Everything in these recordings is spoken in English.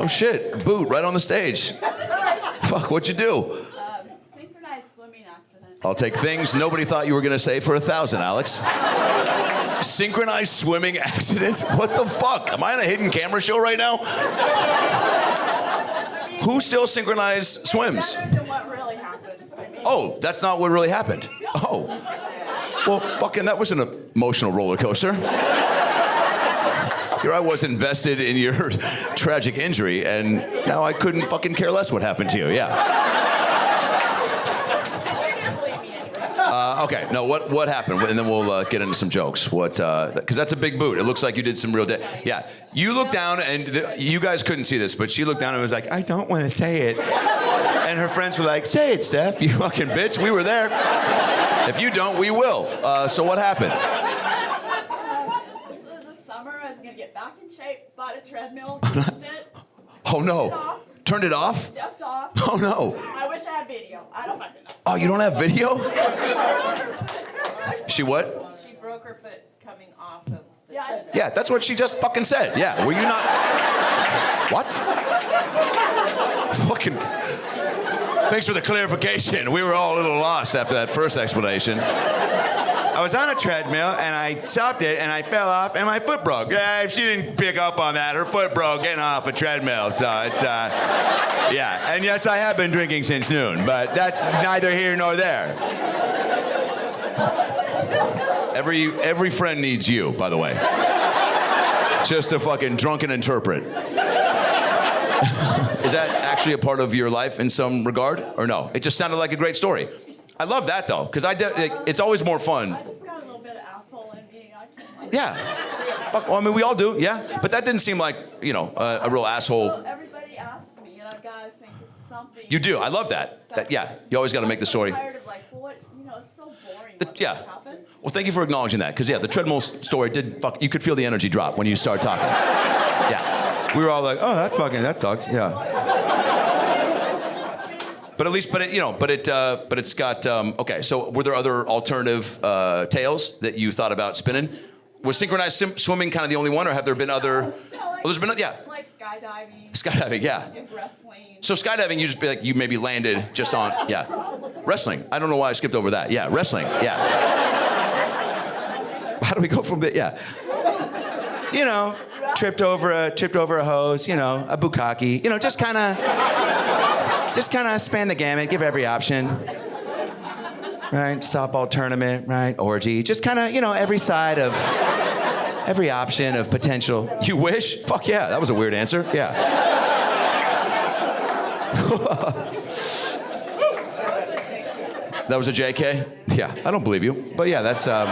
Oh shit, boot right on the stage. Fuck, what'd you do? Synchronized swimming accident. I'll take things nobody thought you were gonna say for 1,000, Alex. Synchronized swimming accident? What the fuck? Am I on a hidden camera show right now? Who still synchronized swims? Better than what really happened. Oh, that's not what really happened. Oh. Well, fucking, that was an emotional roller coaster. Here I was invested in your tragic injury, and now I couldn't fucking care less what happened to you. Yeah. Okay. No. What happened? And then we'll get into some jokes. What? Because that's a big boot. It looks like you did some real. Yeah. You looked down, and you guys couldn't see this, but she looked down and was like, "I don't want to say it." And her friends were like, "Say it, Steph. You fucking bitch. We were there. If you don't, we will." So what happened? This was the summer. I was gonna get back in shape. Bought a treadmill. Used it. Oh no. Turned it off? Stepped off. Oh no. I wish I had video. I don't fucking know. Oh, you don't have video? She what? She broke her foot coming off of the treadmill. Yeah, that's what she just fucking said. Yeah, were you not? What? Fucking. Thanks for the clarification. We were all a little lost after that first explanation. I was on a treadmill and I stopped it and I fell off and my foot broke. Yeah, she didn't pick up on that. Her foot broke getting off a treadmill. So it's, yeah. And yes, I have been drinking since noon, but that's neither here nor there. Every friend needs you, by the way. Just to fucking drunken interpret. Is that actually a part of your life in some regard, or no? It just sounded like a great story. I love that though, because it's always more fun. I just got a little bit of asshole in me. Yeah. Fuck, well, I mean, we all do, yeah. But that didn't seem like, you know, a real asshole. Well, everybody asks me, and I've got to think of something. You do. I love that. Yeah. You always got to make the story. I'm tired of like, well, what, you know, it's so boring. Yeah. Well, thank you for acknowledging that, because yeah, the treadmill story did fuck. You could feel the energy drop when you started talking. Yeah. We were all like, oh, that sucks. Yeah. But at least, but it's got, okay, so were there other alternative tales that you thought about spinning? Was synchronized swimming kind of the only one, or have there been other? No, like, there's been, yeah. Like skydiving. Skydiving, yeah. And wrestling. So skydiving, you just be like, you maybe landed just on, yeah. Wrestling, I don't know why I skipped over that. Yeah, wrestling, yeah. How do we go from there? Yeah. You know, tripped over a hose, you know, a bukkake, you know, just kind of span the gamut, give every option. Right, softball tournament, right, orgy, just kind of, you know, every option of potential. You wish? Fuck yeah, that was a weird answer, yeah. That was a JK? Yeah, I don't believe you, but yeah, that's, no.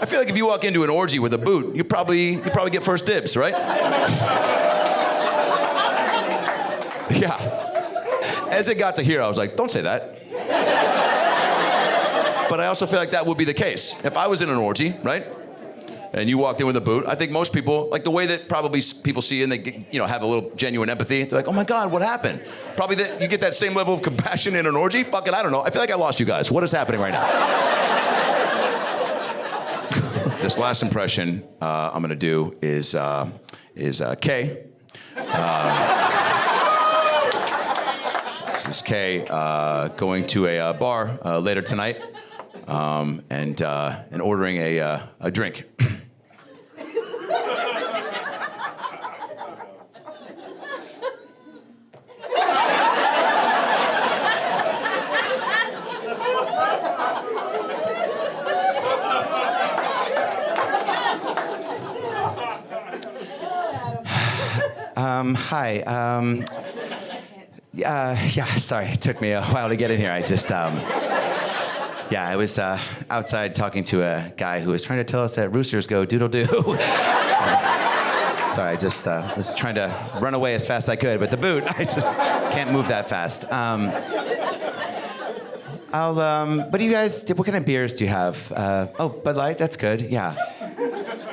I feel like if you walk into an orgy with a boot, you probably get first dibs, right? Yeah. As it got to here, I was like, don't say that. But I also feel like that would be the case. If I was in an orgy, right? And you walked in with a boot, I think most people, like the way that probably people see you and they, you know, have a little genuine empathy. They're like, oh my God, what happened? Probably that you get that same level of compassion in an orgy. Fuck it, I don't know. I feel like I lost you guys. What is happening right now? This last impression I'm gonna do is Kay. This is Kay going to a bar later tonight and ordering a drink. Hi. Yeah, sorry, it took me a while to get in here. I just, I was outside talking to a guy who was trying to tell us that roosters go doodle-doo. Sorry, I just was trying to run away as fast as I could, but the boot, I just can't move that fast. What do you guys, what kind of beers do you have? Oh, Bud Light, that's good, yeah.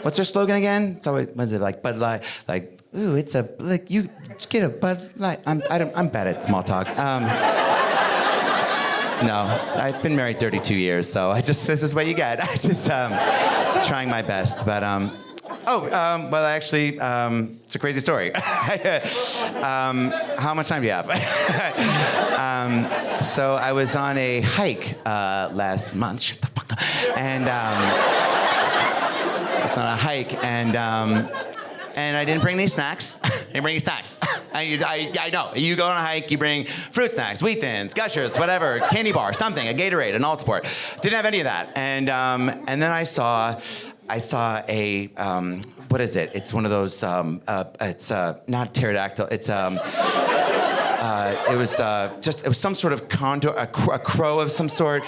What's their slogan again? It's always, was it like Bud Light, like, ooh, it's a, like, you get a Bud Light. I'm bad at small talk. No, I've been married 32 years, so this is what you get. I just, trying my best, but, Well, actually, it's a crazy story. How much time do you have? So I was on a hike last month. Shut the fuck up. And I was on a hike, and I didn't bring any snacks. I didn't bring any snacks. I know. You go on a hike, you bring fruit snacks, Wheat Thins, Gushers, whatever, candy bar, something, a Gatorade, an Alt Sport. Didn't have any of that. And then I saw a, what is it? It's one of those, it's not pterodactyl, it's, it was some sort of condor, a crow of some sort,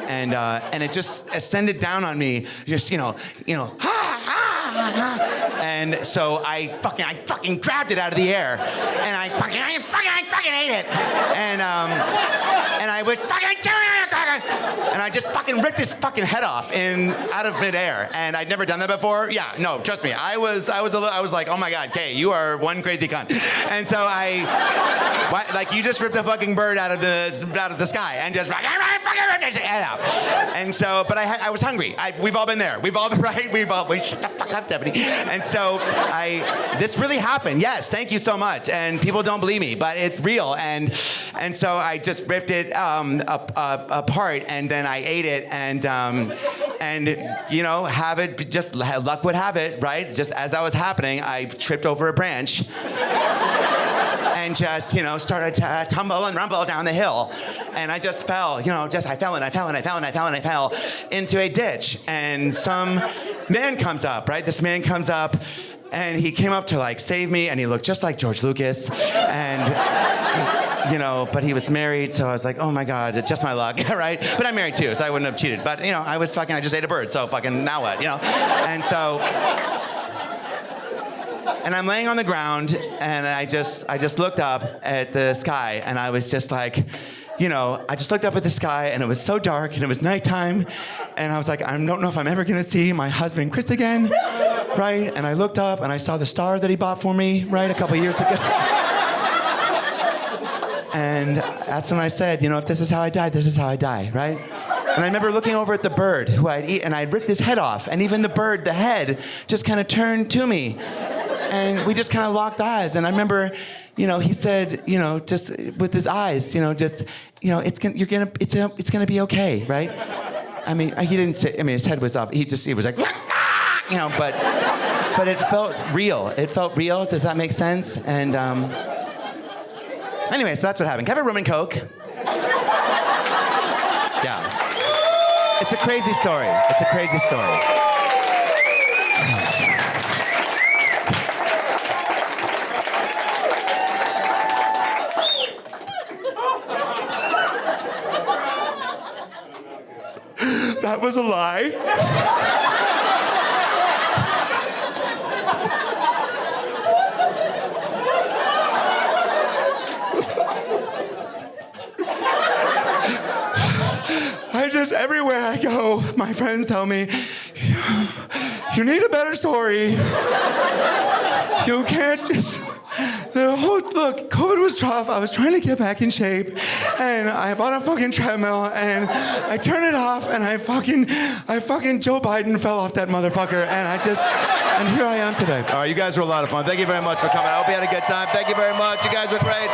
and it just ascended down on me, just, you know, and so I fucking grabbed it out of the air, and I fucking ate it, and I was fucking and I just fucking ripped his fucking head off out of midair, and I'd never done that before. Yeah, no, trust me, I was like, oh my god, Kay, you are one crazy cunt, and so you just ripped a fucking bird out of the sky, and just fucking ripped his head out, and so, but I was hungry. We've all been there. We've all been right. Shut the fuck up, Stephanie. And so this really happened. Yes, thank you so much. And people don't believe me, but it's real. And so I just ripped it apart, and then I ate it, and you know, have it. Just luck would have it, right? Just as that was happening, I tripped over a branch. And just, you know, started to tumble and rumble down the hill. And I just fell, you know, I fell into a ditch. And some man comes up, right? This man comes up, and he came up to, like, save me, and he looked just like George Lucas. And, you know, but he was married, so I was like, oh my God, just my luck, right? But I'm married too, so I wouldn't have cheated. But, you know, I just ate a bird, so fucking now what, you know? And so... And I'm laying on the ground, and I just looked up at the sky, and I was just like, you know, I just looked up at the sky, and it was so dark, and it was nighttime, and I was like, I don't know if I'm ever gonna see my husband Chris again, right? And I looked up, and I saw the star that he bought for me, right, a couple years ago. And that's when I said, you know, if this is how I die, this is how I die, right? And I remember looking over at the bird who I'd eaten, and I'd ripped his head off, and even the bird, the head, just kind of turned to me. And we just kind of locked eyes. And I remember, you know, he said, you know, just with his eyes, you know, just, you know, it's gonna be okay, right? I mean, he didn't say. I mean, his head was up. He was like, you know, but it felt real. It felt real. Does that make sense? And anyway, so that's what happened. Can I have a rum and Coke? Yeah. It's a crazy story. It's a crazy story. That was a lie. Everywhere I go, my friends tell me, you need a better story. You can't just... Look, COVID was tough. I was trying to get back in shape, and I bought a fucking treadmill, and I turned it off, and I fucking Joe Biden fell off that motherfucker, and here I am today. All right, you guys were a lot of fun. Thank you very much for coming. I hope you had a good time. Thank you very much. You guys were great.